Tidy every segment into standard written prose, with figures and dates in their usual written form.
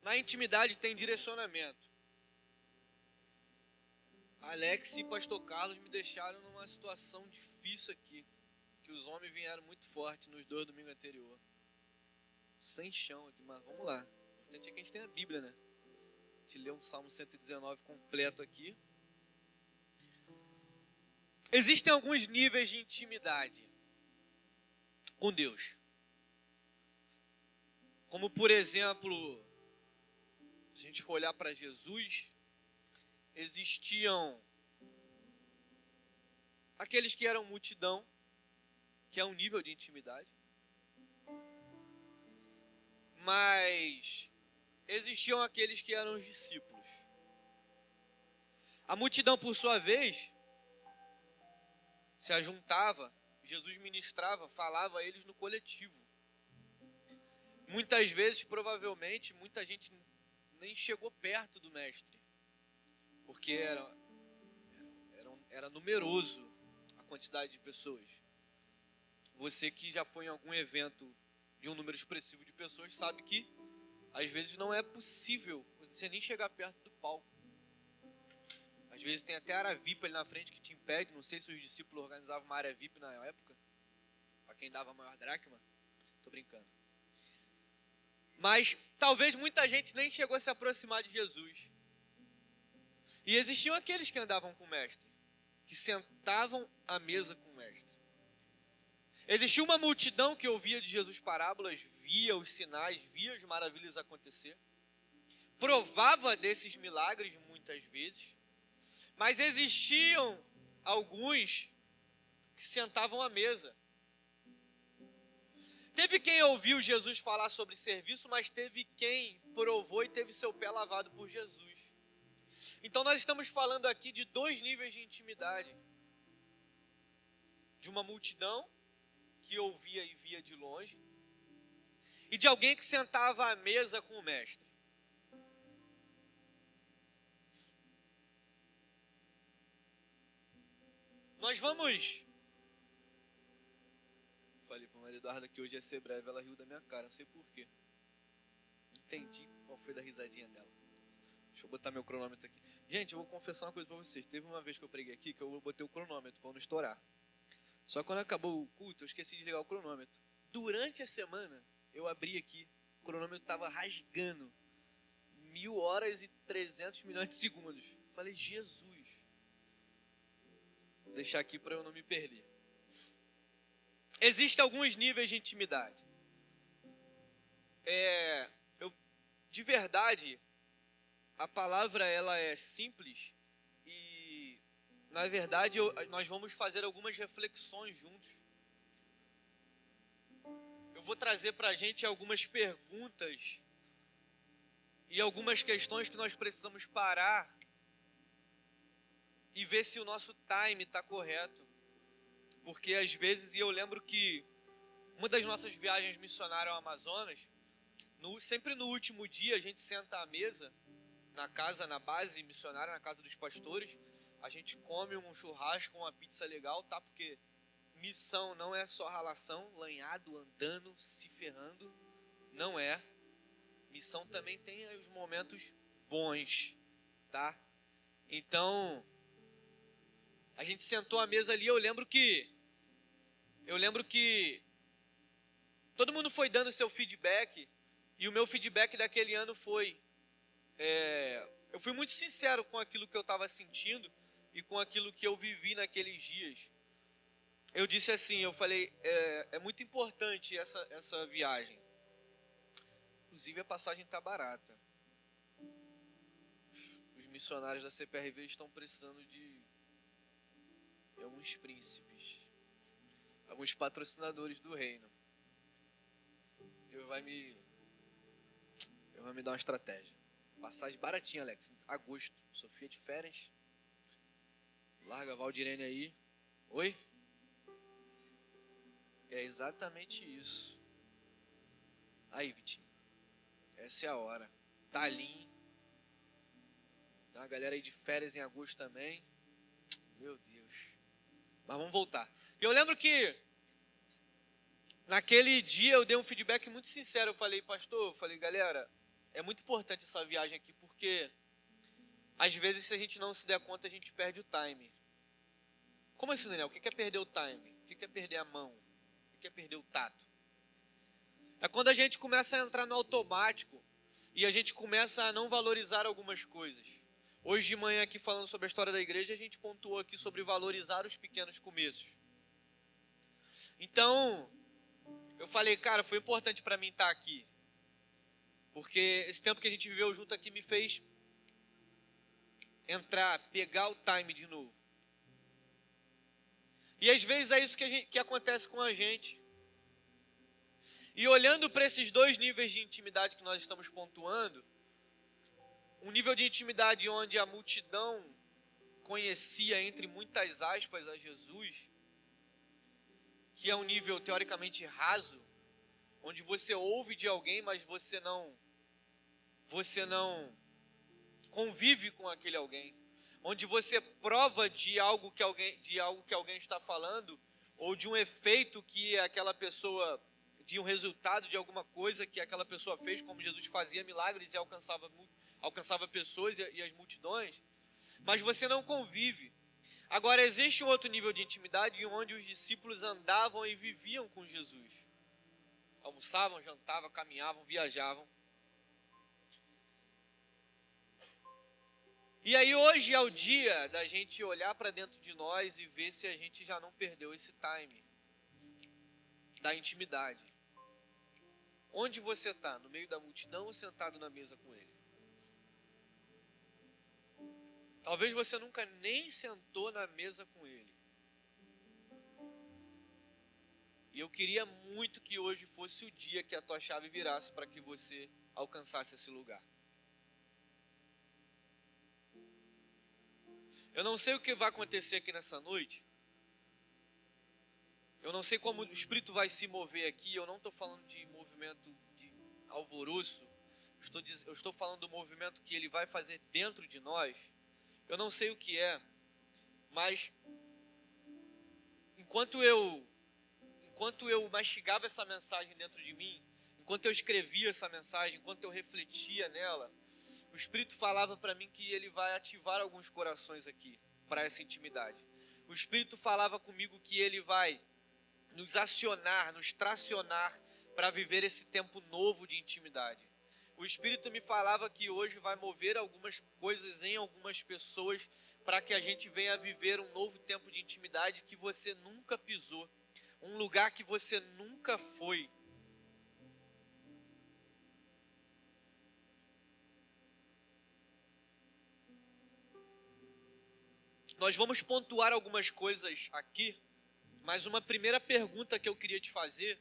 Na intimidade tem direcionamento. Alex e Pastor Carlos me deixaram numa situação difícil aqui, que os homens vieram muito forte nos 2 domingos anteriores. Sem chão aqui, mas vamos lá. O importante é que a gente tem a Bíblia, né? A gente lê um Salmo 119 completo aqui. Existem alguns níveis de intimidade com Deus. Como, por exemplo, se a gente for olhar para Jesus, existiam aqueles que eram multidão, que é um nível de intimidade. Mas existiam aqueles que eram os discípulos. A multidão, por sua vez, se ajuntava, Jesus ministrava, falava a eles no coletivo. Muitas vezes, provavelmente, muita gente nem chegou perto do mestre, porque era numeroso a quantidade de pessoas. Você que já foi em algum evento de um número expressivo de pessoas sabe que às vezes não é possível você nem chegar perto do palco. Às vezes tem até área VIP ali na frente que te impede. Não sei se os discípulos organizavam uma área VIP na época, para quem dava a maior dracma. Tô brincando. Mas talvez muita gente nem chegou a se aproximar de Jesus. E existiam aqueles que andavam com o mestre, que sentavam à mesa com o mestre. Existia uma multidão que ouvia de Jesus parábolas, via os sinais, via as maravilhas acontecer, provava desses milagres muitas vezes, mas existiam alguns que sentavam à mesa. Teve quem ouviu Jesus falar sobre serviço, mas teve quem provou e teve seu pé lavado por Jesus. Então nós estamos falando aqui de 2 níveis de intimidade. De uma multidão que ouvia e via de longe, e de alguém que sentava à mesa com o mestre. Nós vamos... Falei para a Maria Eduarda que hoje ia ser breve, ela riu da minha cara, não sei porquê. Entendi qual foi da risadinha dela. Deixa eu botar meu cronômetro aqui. Gente, eu vou confessar uma coisa para vocês. Teve uma vez que eu preguei aqui que eu botei o cronômetro para não estourar. Só que quando acabou o culto, eu esqueci de ligar o cronômetro. Durante a semana, eu abri aqui, o cronômetro estava rasgando 1.000 horas e 300 milhões de segundos. Falei, Jesus. Vou deixar aqui para eu não me perder. Existem alguns níveis de intimidade. De verdade, a palavra ela é simples e, na verdade, nós vamos fazer algumas reflexões juntos. Eu vou trazer para a gente algumas perguntas e algumas questões que nós precisamos parar e ver se o nosso time está correto. Porque às vezes, e eu lembro que uma das nossas viagens missionárias ao Amazonas, sempre no último dia a gente senta à mesa, na base missionária, na casa dos pastores, a gente come um churrasco, uma pizza legal, tá? Porque missão não é só ralação, lanhado, andando, se ferrando, não é. Missão também tem os momentos bons, tá? Então, a gente sentou à mesa ali, eu lembro que todo mundo foi dando seu feedback, e o meu feedback daquele ano foi, eu fui muito sincero com aquilo que eu estava sentindo e com aquilo que eu vivi naqueles dias. Eu disse assim, eu falei, é muito importante essa viagem. Inclusive a passagem está barata. Os missionários da CPRV estão precisando de alguns príncipes, alguns patrocinadores do reino. Deus vai me dar uma estratégia. Passagem baratinha, Alex. Agosto. Sofia de férias. Larga a Valdirene aí. Oi? É exatamente isso. Aí, Vitinho. Essa é a hora. Talim. Tem uma galera aí de férias em agosto também. Meu Deus. Mas vamos voltar. E eu lembro que naquele dia eu dei um feedback muito sincero. Eu falei, pastor, galera, é muito importante essa viagem aqui, porque às vezes, se a gente não se der conta, a gente perde o time. Como assim, Daniel? O que é perder o time? O que é perder a mão? O que é perder o tato? É quando a gente começa a entrar no automático e a gente começa a não valorizar algumas coisas. Hoje de manhã, aqui falando sobre a história da igreja, a gente pontuou aqui sobre valorizar os pequenos começos. Então, eu falei, cara, foi importante para mim estar aqui. Porque esse tempo que a gente viveu junto aqui me fez entrar, pegar o time de novo. E às vezes é isso que acontece com a gente. E olhando para esses dois níveis de intimidade que nós estamos pontuando, um nível de intimidade onde a multidão conhecia, entre muitas aspas, a Jesus, que é um nível teoricamente raso, onde você ouve de alguém, mas você não convive com aquele alguém, onde você prova de algo que alguém está falando, ou de um efeito que aquela pessoa, de um resultado de alguma coisa que aquela pessoa fez, como Jesus fazia milagres e alcançava pessoas e as multidões, mas você não convive. Agora, existe um outro nível de intimidade onde os discípulos andavam e viviam com Jesus. Almoçavam, jantavam, caminhavam, viajavam. E aí hoje é o dia da gente olhar para dentro de nós e ver se a gente já não perdeu esse time da intimidade. Onde você está? No meio da multidão ou sentado na mesa com ele? Talvez você nunca nem sentou na mesa com ele. E eu queria muito que hoje fosse o dia que a tua chave virasse para que você alcançasse esse lugar. Eu não sei o que vai acontecer aqui nessa noite. Eu não sei como o Espírito vai se mover aqui. Eu não estou falando de movimento de alvoroço. Eu estou falando do movimento que ele vai fazer dentro de nós. Eu não sei o que é, mas enquanto eu mastigava essa mensagem dentro de mim, enquanto eu escrevia essa mensagem, enquanto eu refletia nela, o Espírito falava para mim que ele vai ativar alguns corações aqui para essa intimidade. O Espírito falava comigo que ele vai nos acionar, nos tracionar para viver esse tempo novo de intimidade. O Espírito me falava que hoje vai mover algumas coisas em algumas pessoas para que a gente venha viver um novo tempo de intimidade que você nunca pisou, um lugar que você nunca foi. Nós vamos pontuar algumas coisas aqui, mas uma primeira pergunta que eu queria te fazer,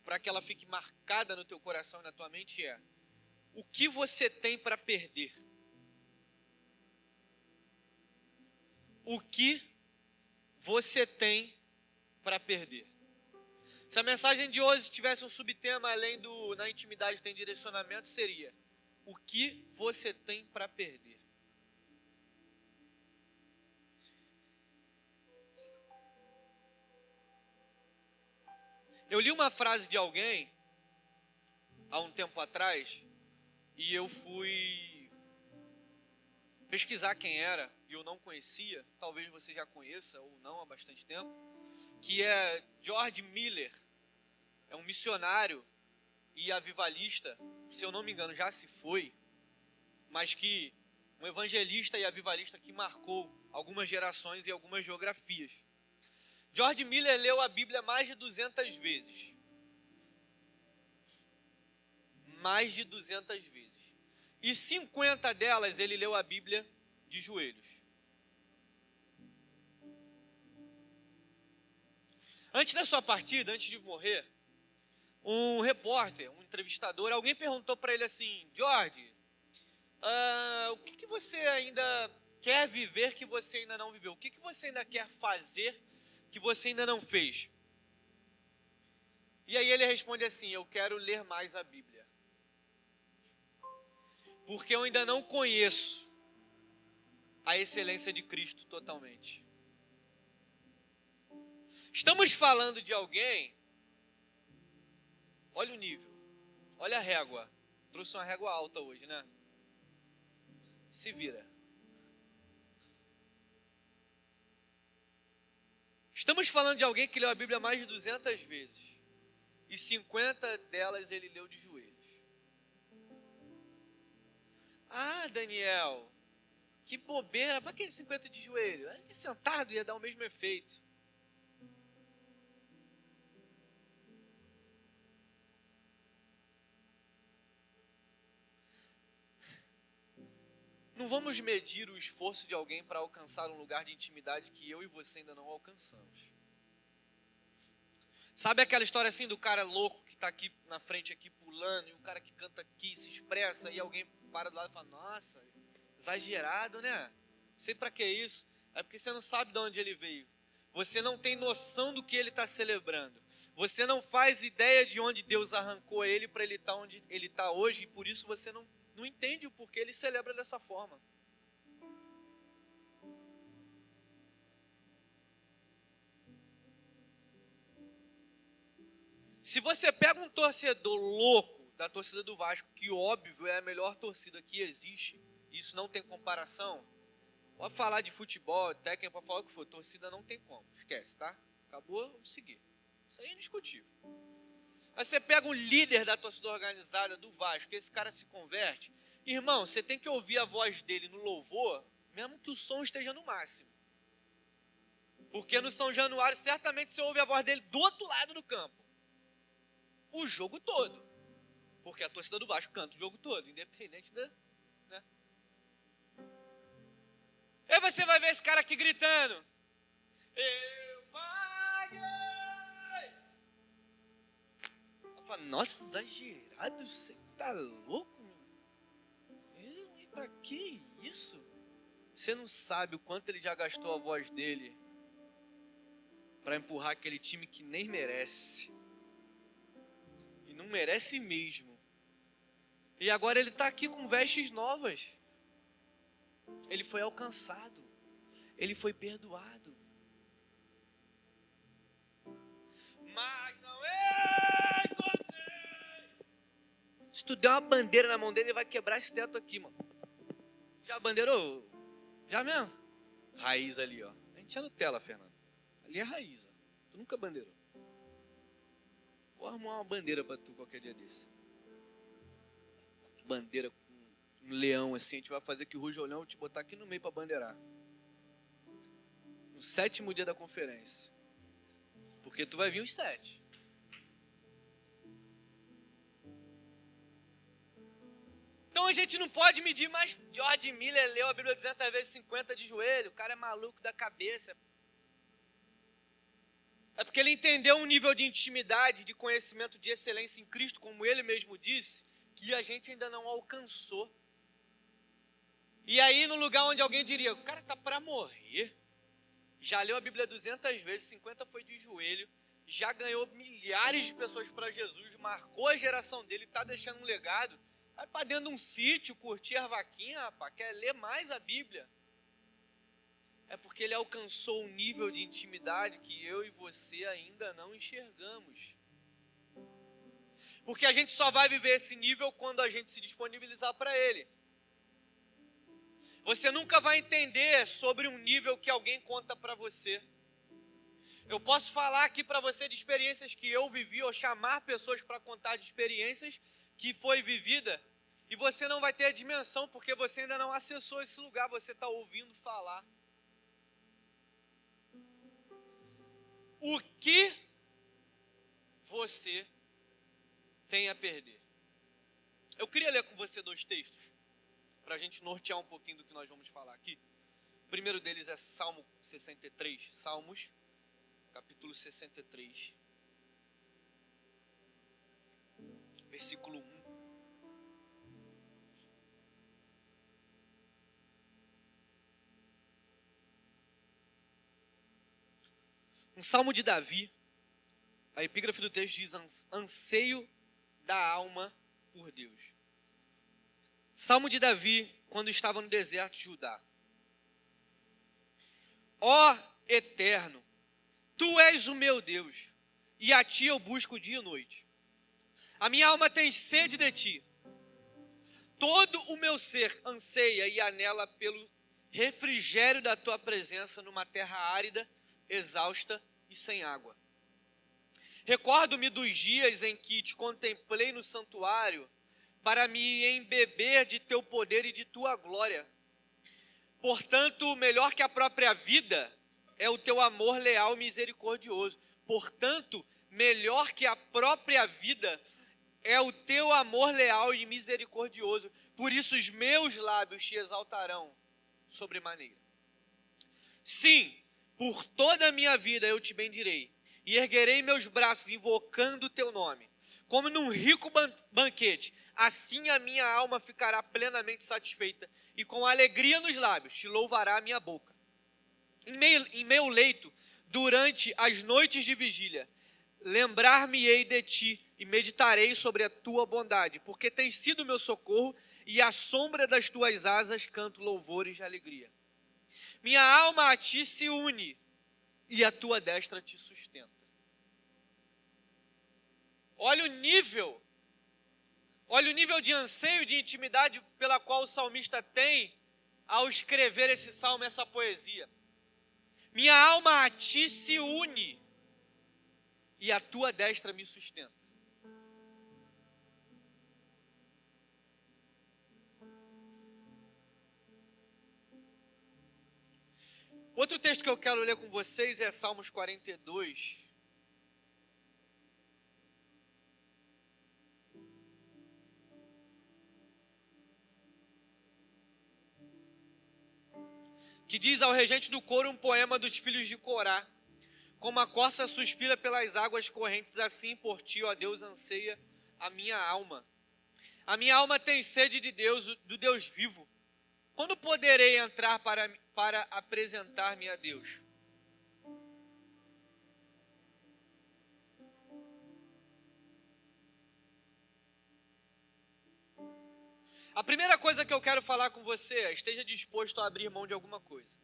para que ela fique marcada no teu coração e na tua mente é: o que você tem para perder? O que você tem para perder? Se a mensagem de hoje tivesse um subtema além do na intimidade tem direcionamento, seria: o que você tem para perder? Eu li uma frase de alguém há um tempo atrás e eu fui pesquisar quem era e eu não conhecia, talvez você já conheça ou não há bastante tempo, que é George Miller. É um missionário e avivalista, se eu não me engano já se foi, mas que um evangelista e avivalista que marcou algumas gerações e algumas geografias. George Miller leu a Bíblia mais de 200 vezes. Mais de 200 vezes. E 50 delas ele leu a Bíblia de joelhos. Antes da sua partida, antes de morrer, um repórter, um entrevistador, alguém perguntou para ele assim: George, o que você ainda quer viver que você ainda não viveu? O que você ainda quer fazer que você ainda não fez? E aí ele responde assim: eu quero ler mais a Bíblia. Porque eu ainda não conheço a excelência de Cristo totalmente. Estamos falando de alguém, olha o nível, olha a régua, trouxe uma régua alta hoje, né? Se vira. Estamos falando de alguém que leu a Bíblia mais de 200 vezes. E 50 delas ele leu de joelhos. Ah, Daniel, que bobeira. Para que 50 de joelho? Sentado ia dar o mesmo efeito. Não vamos medir o esforço de alguém para alcançar um lugar de intimidade que eu e você ainda não alcançamos. Sabe aquela história assim do cara louco que está aqui na frente aqui pulando, e o cara que canta aqui se expressa, e alguém para do lado e fala, nossa, exagerado, né? Não sei para que isso. É porque você não sabe de onde ele veio. Você não tem noção do que ele está celebrando. Você não faz ideia de onde Deus arrancou ele para ele estar onde ele está hoje, e por isso você não entende o porquê ele celebra dessa forma. Se você pega um torcedor louco da torcida do Vasco, que óbvio é a melhor torcida que existe, isso não tem comparação, pode falar de futebol, técnica, pode falar o que for, torcida não tem como, esquece, tá? Acabou, vamos seguir. Isso aí é indiscutível. Mas você pega um líder da torcida organizada do Vasco, que esse cara se converte, irmão, você tem que ouvir a voz dele no louvor, mesmo que o som esteja no máximo. Porque no São Januário, certamente você ouve a voz dele do outro lado do campo. O jogo todo. Porque a torcida do Vasco canta o jogo todo, independente da... Né? Aí você vai ver esse cara aqui gritando. Eu paguei. Eu falo, nossa, exagerado, você tá louco? E pra que isso? Você não sabe o quanto ele já gastou a voz dele para empurrar aquele time que nem merece. E não merece mesmo. E agora ele está aqui com vestes novas. Ele foi alcançado. Ele foi perdoado. Mas não encontrei. Se tu der uma bandeira na mão dele, ele vai quebrar esse teto aqui, mano. Já bandeirou? Já mesmo? Raiz ali, ó. A gente é Nutella, Fernando. Ali é raiz, ó. Tu nunca bandeirou. Vou arrumar uma bandeira pra tu qualquer dia desse. Bandeira com um leão assim. A gente vai fazer que o rujolhão te botar aqui no meio pra bandeirar. No 7º dia da conferência. Porque tu vai vir os 7. Então a gente não pode medir mais. George Miller leu a Bíblia 200 vezes, 50 de joelho. O cara é maluco da cabeça. É porque ele entendeu um nível de intimidade, de conhecimento, de excelência em Cristo, como ele mesmo disse, que a gente ainda não alcançou. E aí no lugar onde alguém diria, o cara está para morrer, já leu a Bíblia 200 vezes, 50 foi de joelho, já ganhou milhares de pessoas para Jesus, marcou a geração dele, está deixando um legado, vai para dentro de um sítio, curtir a vaquinha, rapaz, quer ler mais a Bíblia. É porque ele alcançou um nível de intimidade que eu e você ainda não enxergamos. Porque a gente só vai viver esse nível quando a gente se disponibilizar para ele. Você nunca vai entender sobre um nível que alguém conta para você. Eu posso falar aqui para você de experiências que eu vivi, ou chamar pessoas para contar de experiências que foi vivida, e você não vai ter a dimensão, porque você ainda não acessou esse lugar, você está ouvindo falar. O que você tem a perder? Eu queria ler com você 2 textos, para a gente nortear um pouquinho do que nós vamos falar aqui. O primeiro deles é Salmo 63, Salmos, capítulo 63, versículo 1. Um salmo de Davi, a epígrafe do texto diz anseio da alma por Deus. Salmo de Davi, quando estava no deserto de Judá. Ó Eterno, Tu és o meu Deus, e a Ti eu busco dia e noite. A minha alma tem sede de Ti, Todo o meu ser anseia e anela pelo refrigério da tua presença numa terra árida, exausta e sem água. Recordo-me dos dias em que te contemplei no santuário para me embeber de teu poder e de tua glória. Portanto, melhor que a própria vida é o teu amor leal e misericordioso. Portanto, melhor que a própria vida é o teu amor leal e misericordioso. Por isso os meus lábios te exaltarão sobremaneira. Sim, por toda a minha vida eu te bendirei, e erguerei meus braços invocando o teu nome. Como num rico banquete, assim a minha alma ficará plenamente satisfeita, e com alegria nos lábios te louvará a minha boca. Em meu leito, durante as noites de vigília, lembrar-me-ei de ti e meditarei sobre a tua bondade, porque tens sido meu socorro, e à sombra das tuas asas canto louvores de alegria. Minha alma a ti se une, e a tua destra te sustenta. Olha o nível de anseio, de intimidade pela qual o salmista tem ao escrever esse salmo, essa poesia. Minha alma a ti se une, e a tua destra me sustenta. Outro texto que eu quero ler com vocês é Salmos 42. Que diz ao regente do coro um poema dos filhos de Corá. Como a corça suspira pelas águas correntes, assim por ti, ó Deus, anseia a minha alma. A minha alma tem sede de Deus, do Deus vivo. Quando poderei entrar para apresentar-me a Deus? A primeira coisa que eu quero falar com você é: esteja disposto a abrir mão de alguma coisa.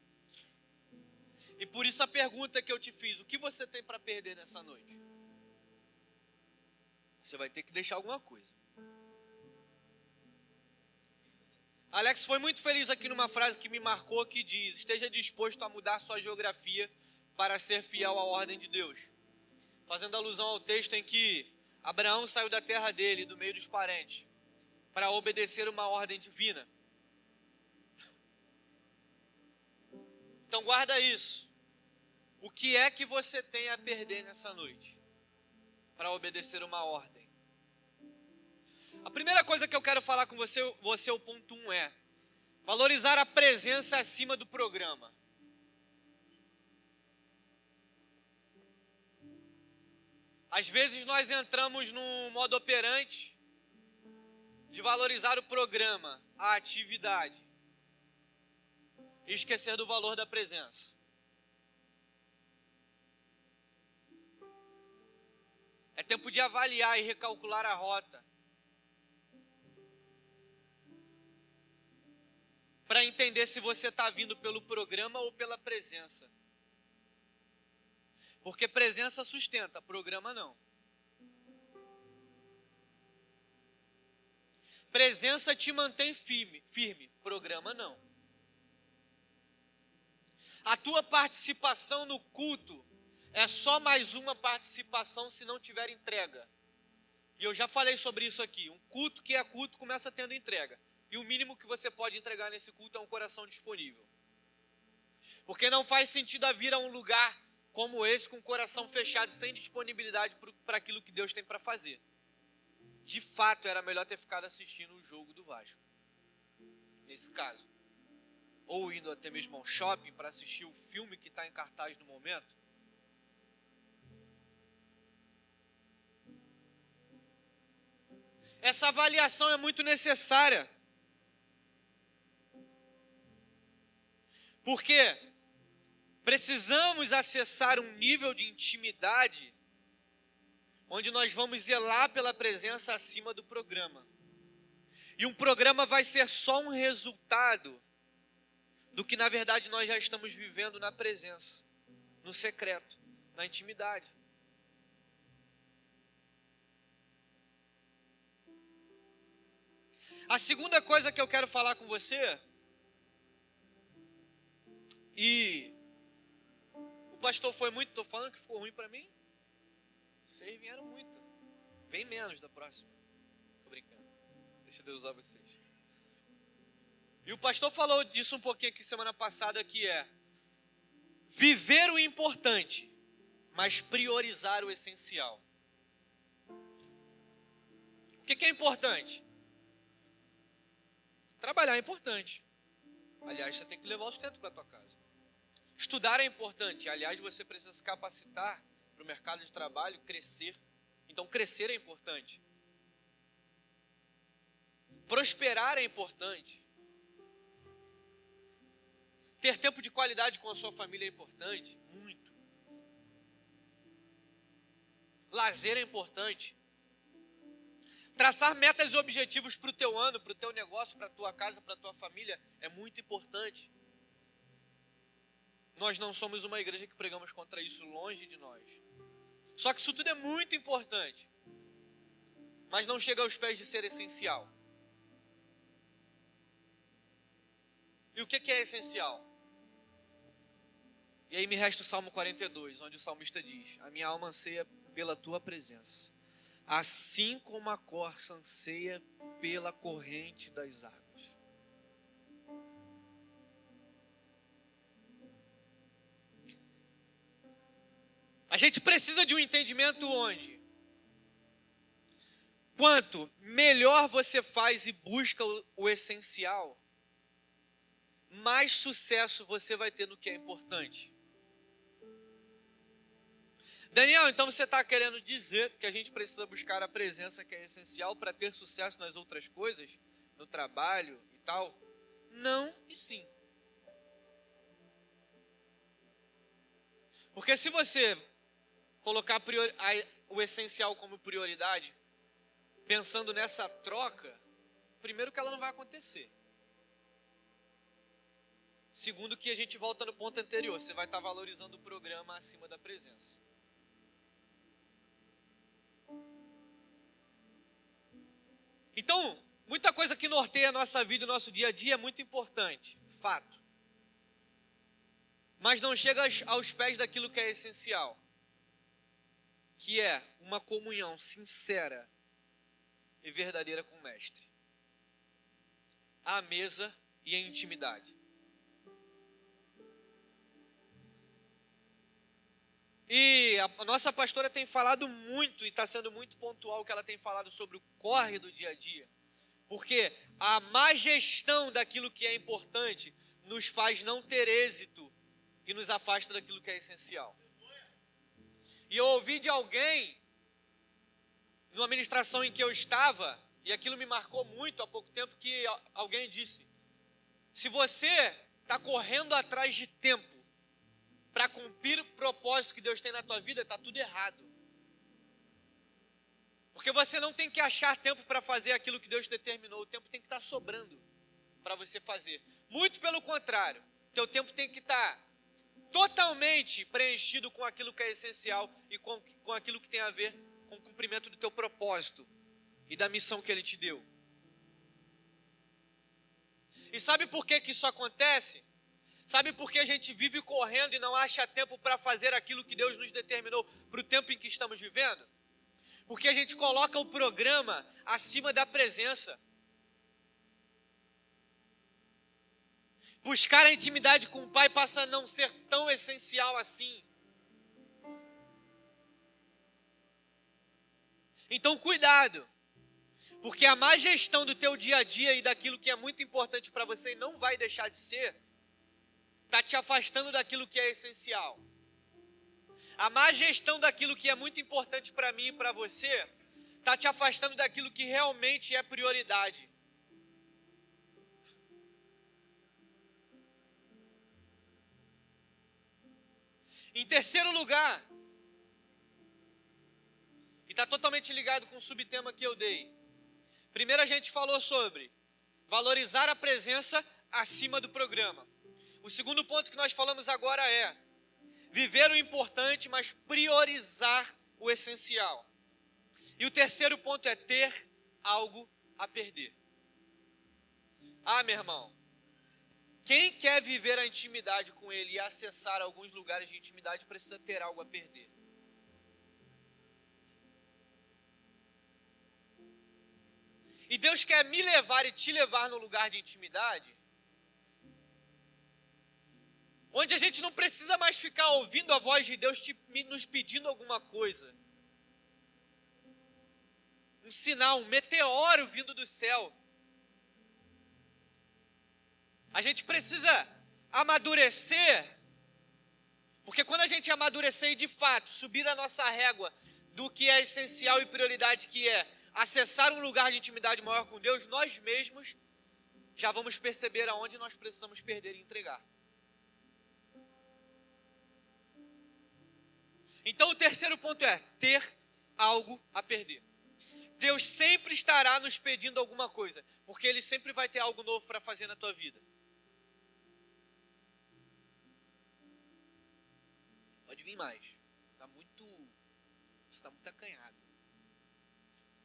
E por isso a pergunta que eu te fiz: o que você tem para perder nessa noite? Você vai ter que deixar alguma coisa. Alex foi muito feliz aqui numa frase que me marcou, que diz: esteja disposto a mudar sua geografia para ser fiel à ordem de Deus. Fazendo alusão ao texto em que Abraão saiu da terra dele, do meio dos parentes, para obedecer uma ordem divina. Então guarda isso. O que é que você tem a perder nessa noite para obedecer uma ordem? A primeira coisa que eu quero falar com você, o ponto 1 é: valorizar a presença acima do programa. Às vezes nós entramos num modo operante de valorizar o programa, a atividade, e esquecer do valor da presença. É tempo de avaliar e recalcular a rota, para entender se você está vindo pelo programa ou pela presença. Porque presença sustenta, programa não. Presença te mantém firme, programa não. A tua participação no culto é só mais uma participação se não tiver entrega. E eu já falei sobre isso aqui. Um culto que é culto começa tendo entrega. E o mínimo que você pode entregar nesse culto é um coração disponível. Porque não faz sentido vir a um lugar como esse com o coração fechado, sem disponibilidade para aquilo que Deus tem para fazer. De fato, era melhor ter ficado assistindo o jogo do Vasco. Nesse caso. Ou indo até mesmo ao shopping para assistir o filme que está em cartaz no momento. Essa avaliação é muito necessária. Porque precisamos acessar um nível de intimidade onde nós vamos zelar pela presença acima do programa. E um programa vai ser só um resultado do que na verdade nós já estamos vivendo na presença, no secreto, na intimidade. A segunda coisa que eu quero falar com você, e o pastor foi muito, estou falando que ficou ruim para mim? Vocês vieram muito. Vem menos da próxima. Tô brincando. Deixa Deus usar vocês. E o pastor falou disso um pouquinho aqui semana passada, que é viver o importante, mas priorizar o essencial. O que é importante? Trabalhar é importante. Aliás, você tem que levar o sustento para a tua casa. Estudar é importante. Aliás, você precisa se capacitar para o mercado de trabalho, crescer. Então, crescer é importante. Prosperar é importante. Ter tempo de qualidade com a sua família é importante. Muito. Lazer é importante. Traçar metas e objetivos para o teu ano, para o teu negócio, para a tua casa, para a tua família é muito importante. Nós não somos uma igreja que pregamos contra isso, longe de nós. Só que isso tudo é muito importante, mas não chega aos pés de ser essencial. E o que é essencial? E aí me resta o Salmo 42, onde o salmista diz: a minha alma anseia pela tua presença, assim como a corça anseia pela corrente das águas. A gente precisa de um entendimento onde, quanto melhor você faz e busca o essencial, mais sucesso você vai ter no que é importante. Daniel, então você está querendo dizer que a gente precisa buscar a presença que é essencial para ter sucesso nas outras coisas, no trabalho e tal? Não e sim. Porque se você colocar o essencial como prioridade, pensando nessa troca, primeiro que ela não vai acontecer. Segundo que a gente volta no ponto anterior, você vai estar valorizando o programa acima da presença. Então, muita coisa que norteia a nossa vida e o nosso dia a dia é muito importante, fato. Mas não chega aos pés daquilo que é essencial, que é uma comunhão sincera e verdadeira com o Mestre. À mesa e em intimidade. E a nossa pastora tem falado muito, e está sendo muito pontual que ela tem falado sobre o corre do dia a dia. Porque a má gestão daquilo que é importante nos faz não ter êxito e nos afasta daquilo que é essencial. E eu ouvi de alguém, numa ministração em que eu estava, e aquilo me marcou muito há pouco tempo, que alguém disse: se você está correndo atrás de tempo para cumprir o propósito que Deus tem na tua vida, está tudo errado. Porque você não tem que achar tempo para fazer aquilo que Deus determinou. O tempo tem que estar sobrando para você fazer. Muito pelo contrário, teu tempo tem que estar totalmente preenchido com aquilo que é essencial e com aquilo que tem a ver com o cumprimento do teu propósito e da missão que Ele te deu. E sabe por que isso acontece? Sabe por que a gente vive correndo e não acha tempo para fazer aquilo que Deus nos determinou para o tempo em que estamos vivendo? Porque a gente coloca o programa acima da presença. Buscar a intimidade com o Pai passa a não ser tão essencial assim. Então cuidado, porque a má gestão do teu dia a dia e daquilo que é muito importante para você e não vai deixar de ser, está te afastando daquilo que é essencial. A má gestão daquilo que é muito importante para mim e para você, está te afastando daquilo que realmente é prioridade. Em terceiro lugar, e está totalmente ligado com o subtema que eu dei. Primeiro a gente falou sobre valorizar a presença acima do programa. O segundo ponto que nós falamos agora é viver o importante, mas priorizar o essencial. E o terceiro ponto é ter algo a perder. Ah, meu irmão, quem quer viver a intimidade com Ele e acessar alguns lugares de intimidade precisa ter algo a perder. E Deus quer me levar e te levar no lugar de intimidade, onde a gente não precisa mais ficar ouvindo a voz de Deus nos pedindo alguma coisa. Um sinal, um meteoro vindo do céu. A gente precisa amadurecer, porque quando a gente amadurecer e de fato subir a nossa régua do que é essencial e prioridade, que é acessar um lugar de intimidade maior com Deus, nós mesmos já vamos perceber aonde nós precisamos perder e entregar. Então o terceiro ponto é ter algo a perder. Deus sempre estará nos pedindo alguma coisa, porque Ele sempre vai ter algo novo para fazer na tua vida. Pode vir mais. Você está muito acanhado.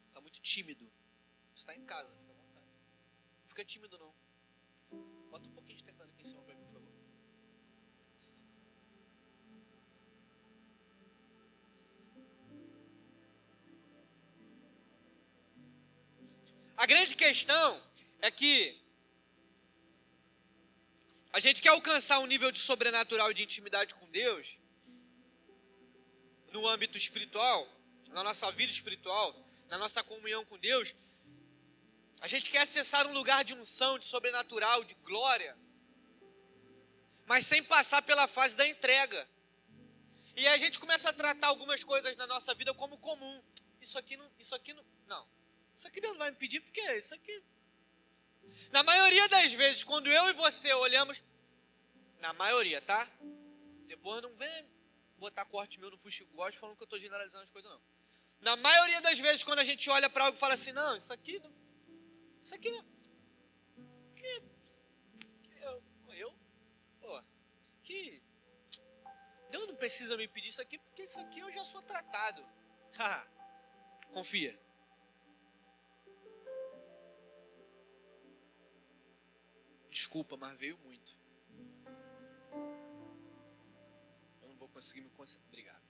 Está muito tímido. Você está em casa, fica à vontade. Não fica tímido não. Bota um pouquinho de teclado aqui em cima para mim, por favor. A grande questão é que a gente quer alcançar um nível de sobrenatural e de intimidade com Deus no âmbito espiritual, na nossa vida espiritual, na nossa comunhão com Deus. A gente quer acessar um lugar de unção, de sobrenatural, de glória, mas sem passar pela fase da entrega. E aí a gente começa a tratar algumas coisas na nossa vida como comum. Isso aqui não, Isso aqui Deus não vai me pedir, porque isso aqui... Na maioria das vezes, quando eu e você olhamos, na maioria, tá? Depois não vem botar corte meu no Fuxico Gospel falando que eu estou generalizando as coisas, não. Na maioria das vezes, quando a gente olha para algo e fala assim, não, isso aqui, pô, isso aqui, Deus não precisa me pedir isso aqui, porque isso aqui eu já sou tratado. Confia. Desculpa, mas veio muito. Eu não vou conseguir me concentrar. Obrigado.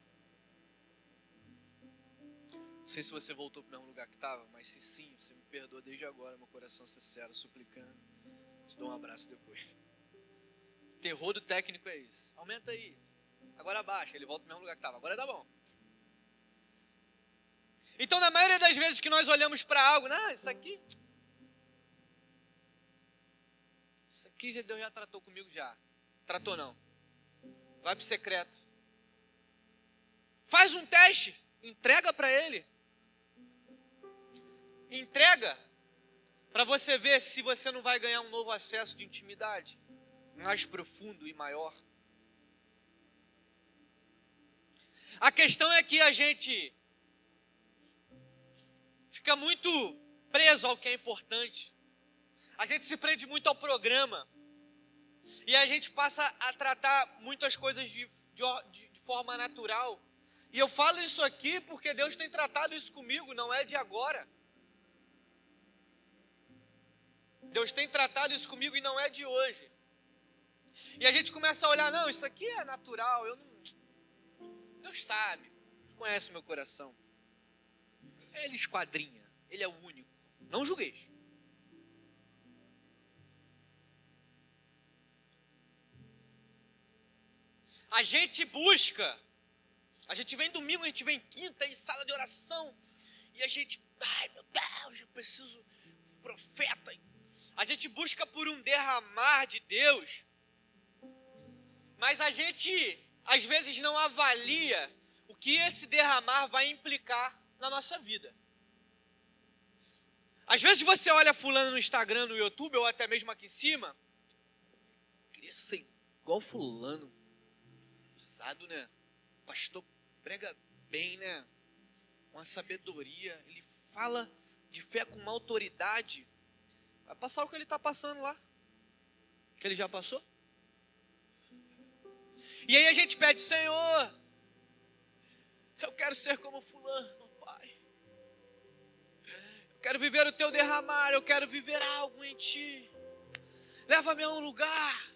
Não sei se você voltou para o mesmo lugar que estava, mas se sim, você me perdoa desde agora, meu coração sincero, suplicando. Te dou um abraço depois. Terror do técnico é isso. Aumenta aí. Agora abaixa, ele volta para o mesmo lugar que estava. Agora tá bom. Então, na maioria das vezes que nós olhamos para algo, não, isso aqui Deus já tratou comigo já. Tratou não. Vai pro secreto. Faz um teste. Entrega para Ele. Entrega para você ver se você não vai ganhar um novo acesso de intimidade mais profundo e maior. A questão é que a gente fica muito preso ao que é importante. A gente se prende muito ao programa. E a gente passa a tratar muitas coisas de forma natural. E eu falo isso aqui porque Deus tem tratado isso comigo, não é de agora. Deus tem tratado isso comigo e não é de hoje. E a gente começa a olhar, não, isso aqui é natural, Deus sabe, conhece meu coração. Ele esquadrinha, Ele é o único. Não julgueis. A gente busca, a gente vem domingo, a gente vem quinta em sala de oração, e a gente, ai meu Deus, eu preciso de profeta. A gente busca por um derramar de Deus, mas a gente às vezes não avalia o que esse derramar vai implicar na nossa vida. Às vezes você olha fulano no Instagram, no YouTube, ou até mesmo aqui em cima, queria ser igual fulano. Usado, né? O pastor prega bem, né? Com a sabedoria. Ele fala de fé com uma autoridade. Vai passar o que ele está passando lá. Que ele já passou. E aí a gente pede, Senhor, eu quero ser como fulano, Pai. Eu quero viver o teu derramar, eu quero viver algo em ti. Leva-me a um lugar.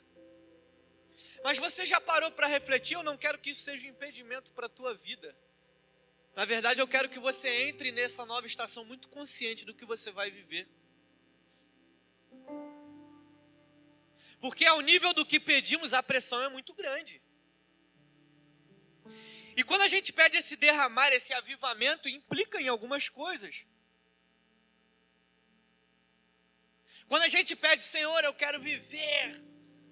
Mas você já parou para refletir? Eu não quero que isso seja um impedimento para a tua vida. Na verdade, eu quero que você entre nessa nova estação muito consciente do que você vai viver. Porque ao nível do que pedimos, a pressão é muito grande. E quando a gente pede esse derramar, esse avivamento, implica em algumas coisas. Quando a gente pede, Senhor, eu quero viver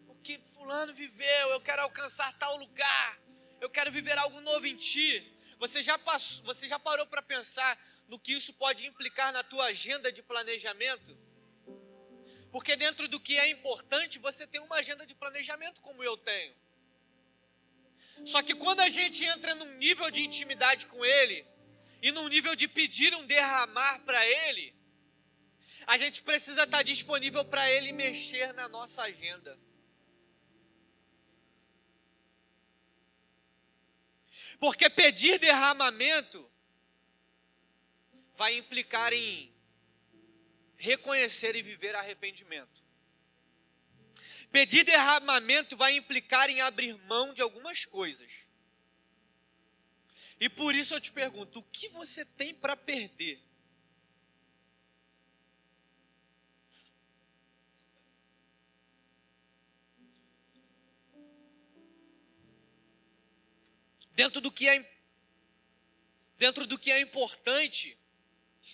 o que fulano viveu, eu quero alcançar tal lugar, eu quero viver algo novo em Ti. Você já parou para pensar no que isso pode implicar na tua agenda de planejamento? Porque dentro do que é importante, você tem uma agenda de planejamento como eu tenho. Só que quando a gente entra num nível de intimidade com Ele, e num nível de pedir um derramar para Ele, a gente precisa estar disponível para Ele mexer na nossa agenda. Porque pedir derramamento vai implicar em reconhecer e viver arrependimento. Pedir derramamento vai implicar em abrir mão de algumas coisas. E por isso eu te pergunto, o que você tem para perder? Dentro do que é importante,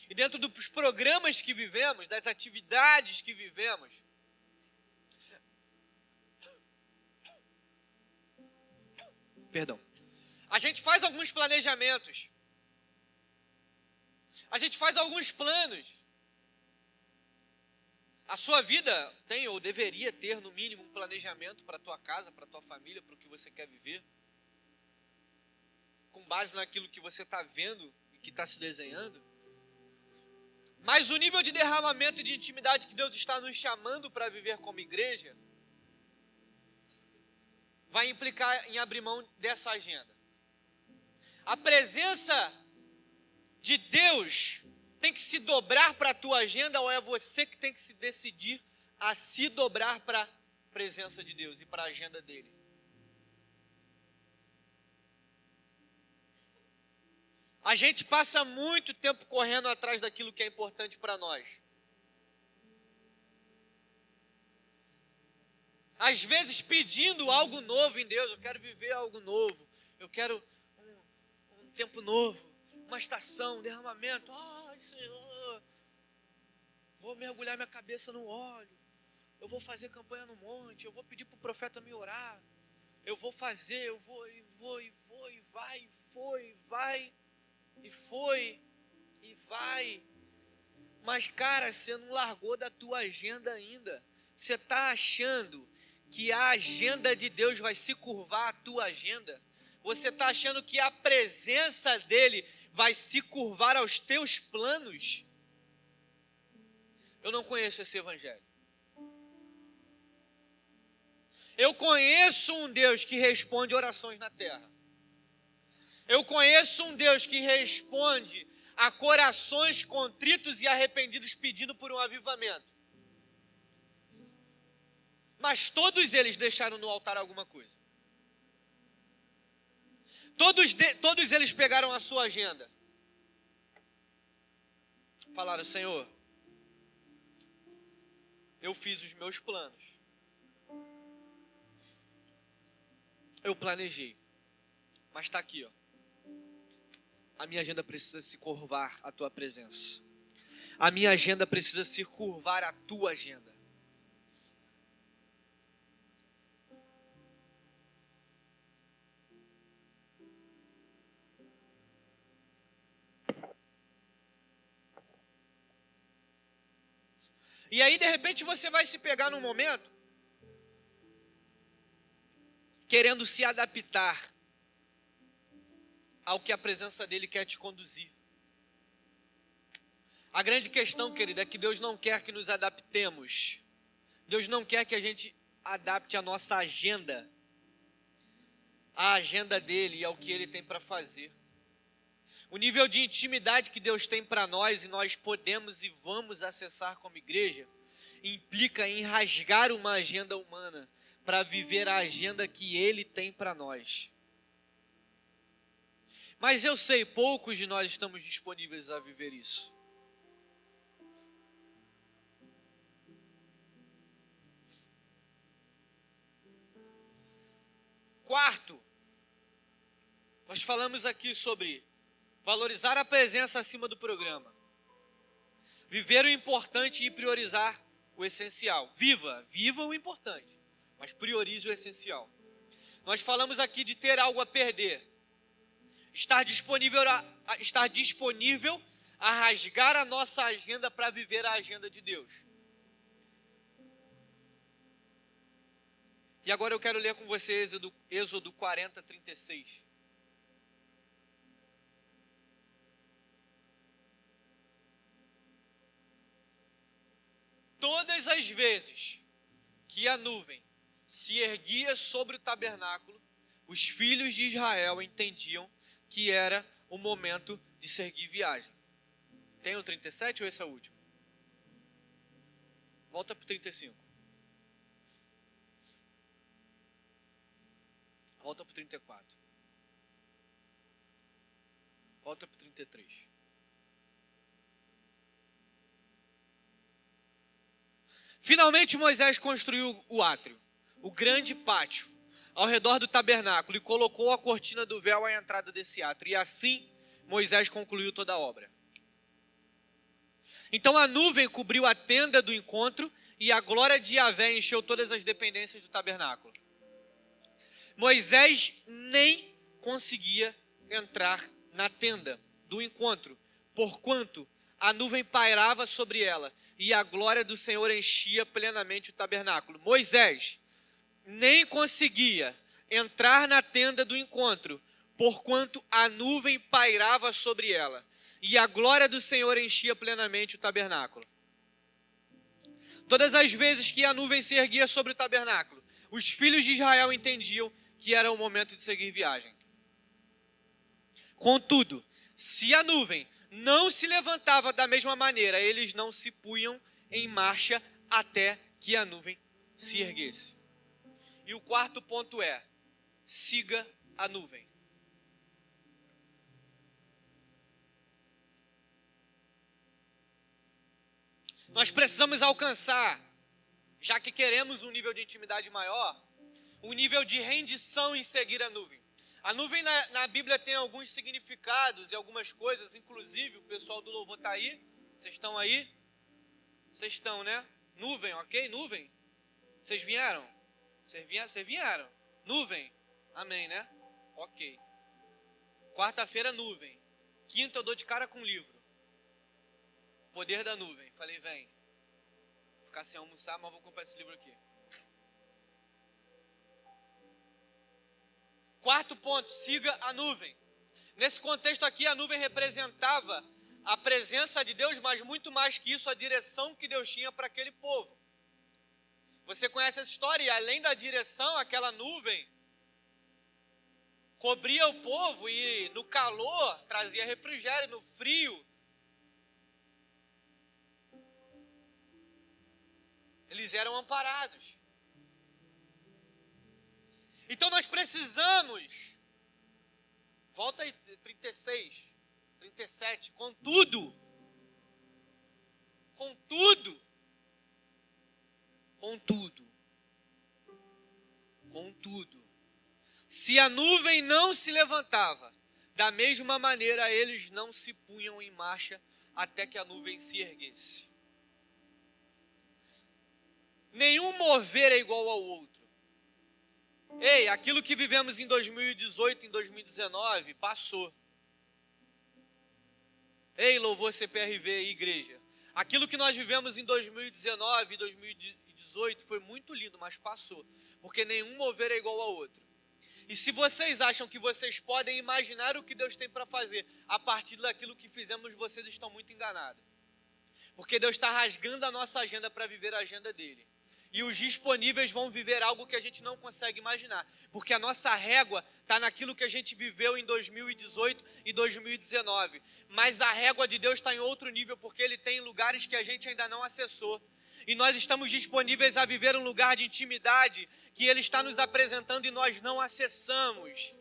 e dentro dos programas que vivemos, das atividades que vivemos, a gente faz alguns planejamentos, a gente faz alguns planos. A sua vida tem ou deveria ter, no mínimo, um planejamento para a tua casa, para a tua família, para o que você quer viver, com base naquilo que você está vendo e que está se desenhando. Mas o nível de derramamento e de intimidade que Deus está nos chamando para viver como igreja vai implicar em abrir mão dessa agenda. A presença de Deus tem que se dobrar para a tua agenda, ou é você que tem que se decidir a se dobrar para a presença de Deus e para a agenda dele? A gente passa muito tempo correndo atrás daquilo que é importante para nós. Às vezes pedindo algo novo em Deus. Eu quero viver algo novo. Eu quero um tempo novo, uma estação, um derramamento. Ai, Senhor, vou mergulhar minha cabeça no óleo. Eu vou fazer campanha no monte. Eu vou pedir para o profeta me orar. Eu vou fazer, eu vou, e vai, e foi, e vai. Mas, cara, você não largou da tua agenda ainda. Você está achando que a agenda de Deus vai se curvar à tua agenda? Você está achando que a presença dele vai se curvar aos teus planos? Eu não conheço esse evangelho. Eu conheço um Deus que responde orações na terra. Eu conheço um Deus que responde a corações contritos e arrependidos pedindo por um avivamento. Mas todos eles deixaram no altar alguma coisa. Todos eles pegaram a sua agenda. Falaram: Senhor, eu fiz os meus planos. Eu planejei. Mas está aqui, ó. A minha agenda precisa se curvar à tua presença. A minha agenda precisa se curvar à tua agenda. E aí, de repente, você vai se pegar num momento querendo se adaptar ao que a presença dele quer te conduzir. A grande questão, querido, é que Deus não quer que nos adaptemos. Deus não quer que a gente adapte a nossa agenda à agenda dele e ao que ele tem para fazer. O nível de intimidade que Deus tem para nós e nós podemos e vamos acessar como igreja implica em rasgar uma agenda humana para viver a agenda que Ele tem para nós. Mas eu sei, poucos de nós estamos disponíveis a viver isso. Quarto, nós falamos aqui sobre valorizar a presença acima do programa. Viver o importante e priorizar o essencial. Viva o importante, mas priorize o essencial. Nós falamos aqui de ter algo a perder. Estar disponível a rasgar a nossa agenda para viver a agenda de Deus. E agora eu quero ler com você Êxodo 40, 36. Todas as vezes que a nuvem se erguia sobre o tabernáculo, os filhos de Israel entendiam que era o momento de seguir viagem. Tem o 37 ou esse é o último? Volta para o 35. Volta para o 34. Volta para o 33. Finalmente Moisés construiu o átrio, o grande pátio, ao redor do tabernáculo e colocou a cortina do véu à entrada desse átrio. E assim Moisés concluiu toda a obra. Então a nuvem cobriu a tenda do encontro e a glória de Yahvé encheu todas as dependências do tabernáculo. Moisés nem conseguia entrar na tenda do encontro, porquanto a nuvem pairava sobre ela e a glória do Senhor enchia plenamente o tabernáculo. Moisés nem conseguia entrar na tenda do encontro, porquanto a nuvem pairava sobre ela e a glória do Senhor enchia plenamente o tabernáculo. Todas as vezes que a nuvem se erguia sobre o tabernáculo, os filhos de Israel entendiam que era o momento de seguir viagem. Contudo, se a nuvem não se levantava da mesma maneira, eles não se punham em marcha até que a nuvem se erguesse. E o quarto ponto é: siga a nuvem. Nós precisamos alcançar, já que queremos um nível de intimidade maior, um nível de rendição em seguir a nuvem. A nuvem na Bíblia tem alguns significados e algumas coisas, inclusive o pessoal do louvor está aí. Vocês estão aí? Vocês estão, né? Nuvem, ok? Nuvem? Vocês vieram? Vocês vieram? Nuvem? Amém, né? Ok. Quarta-feira, nuvem. Quinta, eu dou de cara com o livro. Poder da nuvem. Falei, vem. Vou ficar sem almoçar, mas vou comprar esse livro aqui. Quarto ponto, siga a nuvem. Nesse contexto aqui, a nuvem representava a presença de Deus, mas muito mais que isso, a direção que Deus tinha para aquele povo. Você conhece essa história? E além da direção, aquela nuvem cobria o povo e no calor trazia refrigério, no frio eles eram amparados. Então nós precisamos, volta aí, 36, 37, contudo, se a nuvem não se levantava, da mesma maneira eles não se punham em marcha até que a nuvem se erguesse. Nenhum mover é igual ao outro. Ei, aquilo que vivemos em 2018, em 2019, passou. Ei, louvor CPRV e igreja. Aquilo que nós vivemos em 2019 e 2018 foi muito lindo, mas passou. Porque nenhum mover é igual ao outro. E se vocês acham que vocês podem imaginar o que Deus tem para fazer a partir daquilo que fizemos, vocês estão muito enganados. Porque Deus está rasgando a nossa agenda para viver a agenda dele. E os disponíveis vão viver algo que a gente não consegue imaginar. Porque a nossa régua está naquilo que a gente viveu em 2018 e 2019. Mas a régua de Deus está em outro nível, porque Ele tem lugares que a gente ainda não acessou. e nós estamos disponíveis a viver um lugar de intimidade que Ele está nos apresentando e nós não acessamos.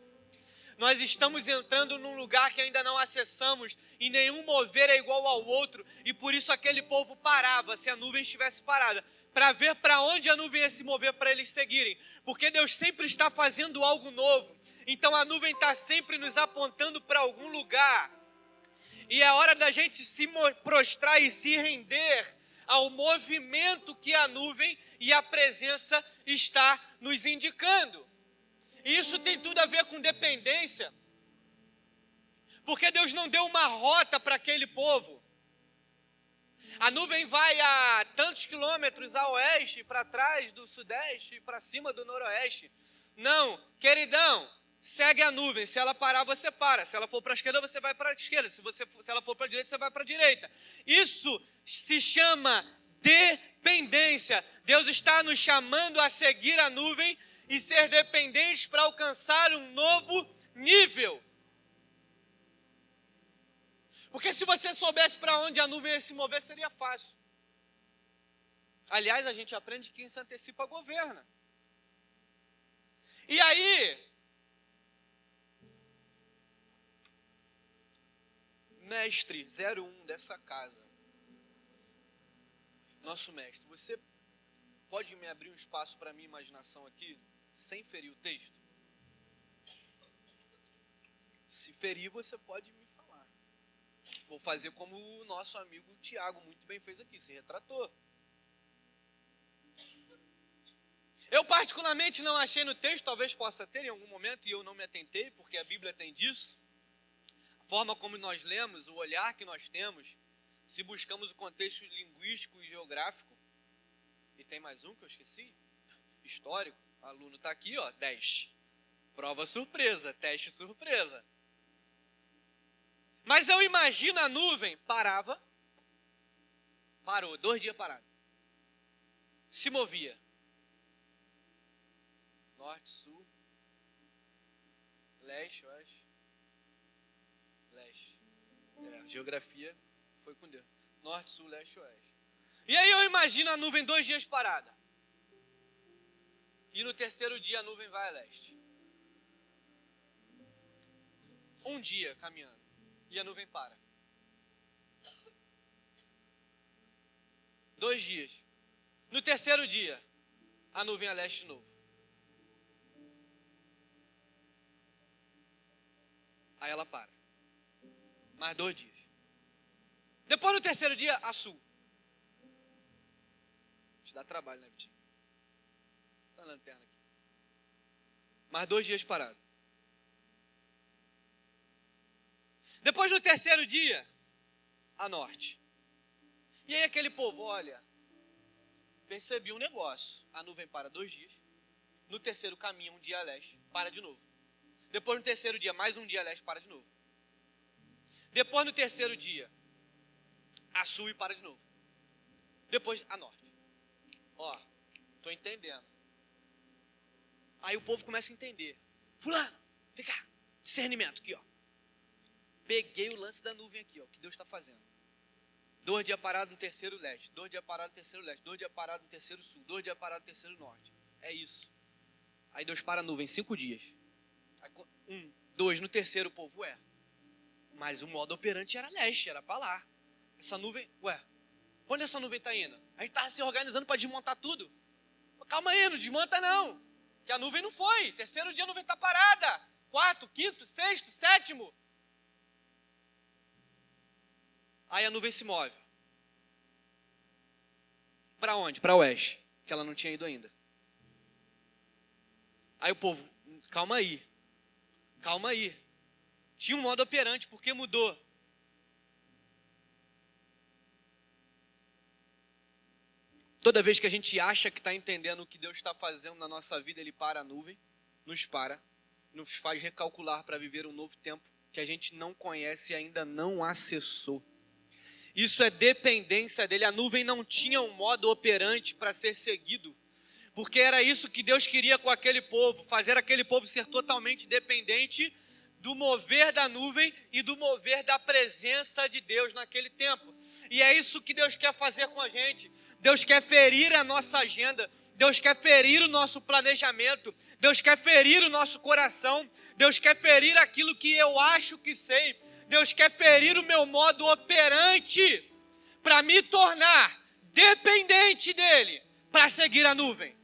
Nós estamos entrando num lugar que ainda não acessamos e nenhum mover é igual ao outro, e por isso aquele povo parava, se a nuvem estivesse parada, para ver para onde a nuvem ia se mover para eles seguirem, porque Deus sempre está fazendo algo novo, então a nuvem está sempre nos apontando para algum lugar, e é hora da gente se prostrar e se render ao movimento que a nuvem e a presença está nos indicando. E isso tem tudo a ver com dependência, porque Deus não deu uma rota para aquele povo. A nuvem vai a tantos quilômetros a oeste, para trás do sudeste, para cima do noroeste. Não, queridão, segue a nuvem. Se ela parar, você para. Se ela for para a esquerda, você vai para a esquerda. Se ela for para a direita, você vai para a direita. Isso se chama dependência. Deus está nos chamando a seguir a nuvem e ser dependentes para alcançar um novo nível. Porque se você soubesse para onde a nuvem ia se mover, seria fácil. Aliás, a gente aprende que quem se antecipa governa. E aí, mestre 01 dessa casa, nosso mestre, você pode me abrir um espaço para a minha imaginação aqui, sem ferir o texto? Se ferir, você pode me falar. Vou fazer como o nosso amigo Tiago muito bem fez aqui, se retratou. Eu particularmente não achei no texto, talvez possa ter em algum momento, e eu não me atentei, porque a Bíblia tem disso. A forma como nós lemos, o olhar que nós temos, se buscamos o contexto linguístico e geográfico, e tem mais um que eu esqueci, histórico, o aluno está aqui, ó, 10. Prova surpresa, teste surpresa. Mas eu imagino a nuvem, parou, 2 dias parado. Se movia. Norte, sul, leste, oeste, leste. Geografia foi com Deus. Norte, sul, leste, oeste. E aí eu imagino a nuvem 2 dias parada. E no terceiro dia a nuvem vai a leste. 1 dia caminhando. E a nuvem para. 2 dias. No terceiro dia, a nuvem a leste de novo. Aí ela para. Mais 2 dias. Depois no terceiro dia, a sul. Te dá trabalho, né, Vitinho? Tá a lanterna aqui. Mais 2 dias parado. Depois no terceiro dia, a norte. E aí aquele povo, olha, percebi um negócio. A nuvem para 2 dias. No terceiro caminha 1 dia a leste, para de novo. Depois no terceiro dia, mais 1 dia a leste, para de novo. Depois no terceiro dia, a sul e para de novo. Depois a norte. Ó, tô entendendo. Aí o povo começa a entender. Fulano, vem cá, discernimento aqui, ó. Peguei o lance da nuvem aqui, ó, que Deus está fazendo. 2 dias parado no terceiro leste, 2 dias parado no terceiro leste, 2 dias parado no terceiro sul, 2 dias parado no terceiro norte. É isso. Aí Deus para a nuvem 5 dias. Aí, 1, 2, no terceiro o povo, mas o modo operante era leste, era para lá. Essa nuvem, onde essa nuvem está indo? A gente estava se organizando para desmontar tudo. Calma aí, não desmonta não. Que a nuvem não foi. Terceiro dia a nuvem está parada. 4º, 5º, 6º, 7º. Aí a nuvem se move. Para onde? Para oeste, que ela não tinha ido ainda. Aí o povo, calma aí. Tinha um modo operante, porque mudou. Toda vez que a gente acha que está entendendo o que Deus está fazendo na nossa vida, Ele para a nuvem, nos faz recalcular para viver um novo tempo que a gente não conhece e ainda não acessou. Isso é dependência dele. A nuvem não tinha um modo operante para ser seguido, porque era isso que Deus queria com aquele povo, fazer aquele povo ser totalmente dependente do mover da nuvem e do mover da presença de Deus naquele tempo. E é isso que Deus quer fazer com a gente. Deus quer ferir a nossa agenda, Deus quer ferir o nosso planejamento, Deus quer ferir o nosso coração, Deus quer ferir aquilo que eu acho que sei, Deus quer ferir o meu modo operante para me tornar dependente dele, para seguir a nuvem.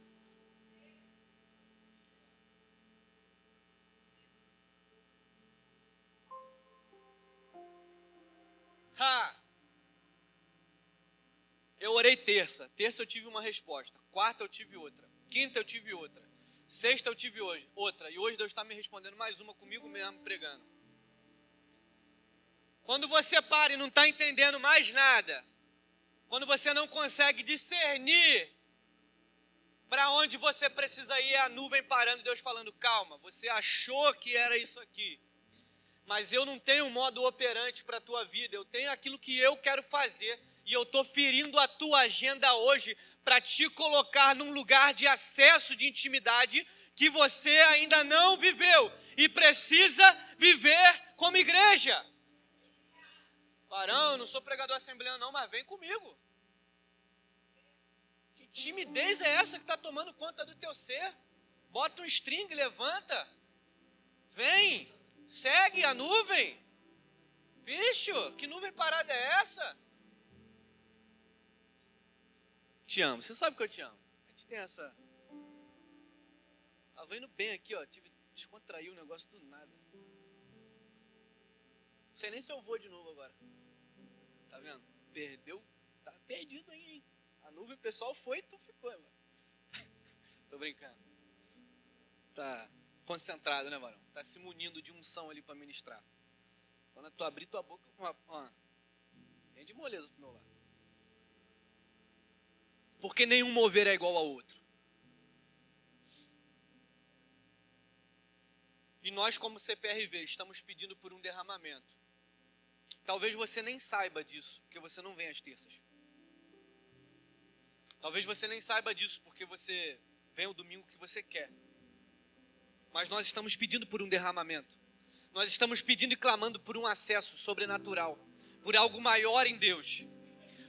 Eu orei terça eu tive uma resposta, quarta eu tive outra, quinta eu tive outra, sexta eu tive hoje outra, e hoje Deus está me respondendo mais uma comigo mesmo pregando. Quando você para e não está entendendo mais nada, quando você não consegue discernir para onde você precisa ir, é a nuvem parando e Deus falando, calma, você achou que era isso aqui, mas eu não tenho um modo operante para a tua vida, eu tenho aquilo que eu quero fazer, e eu estou ferindo a tua agenda hoje para te colocar num lugar de acesso, de intimidade, que você ainda não viveu, e precisa viver como igreja. Barão, eu não sou pregador assembleano não, mas vem comigo. Que timidez é essa que está tomando conta do teu ser? Bota um string, levanta. Vem, segue a nuvem. Bicho, que nuvem parada é essa? Te amo, você sabe que eu te amo. A gente tem essa... Tava indo bem aqui, ó, tive que descontrair o negócio do nada. Não sei nem se eu vou de novo agora. Tá vendo? Perdeu, tá perdido aí, hein? A nuvem, o pessoal foi e tu ficou, mano. Tô brincando. Tá concentrado, né, varão? Tá se munindo de unção ali para ministrar. Quando tu abrir tua boca, vem de moleza pro meu lado. Porque nenhum mover é igual ao outro. E nós, como CPRV, estamos pedindo por um derramamento. Talvez você nem saiba disso, porque você não vem às terças. Talvez você nem saiba disso, porque você vem o domingo que você quer. Mas nós estamos pedindo por um derramamento. Nós estamos pedindo e clamando por um acesso sobrenatural, por algo maior em Deus.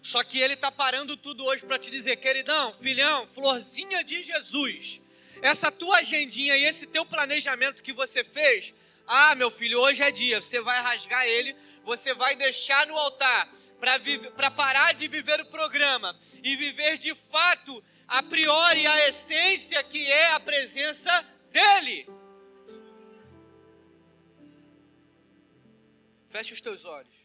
Só que Ele está parando tudo hoje para te dizer, queridão, filhão, florzinha de Jesus, essa tua agendinha e esse teu planejamento que você fez, meu filho, hoje é dia, você vai rasgar ele, você vai deixar no altar para parar de viver o programa e viver de fato, a priori, a essência que é a presença dEle. Feche os teus olhos.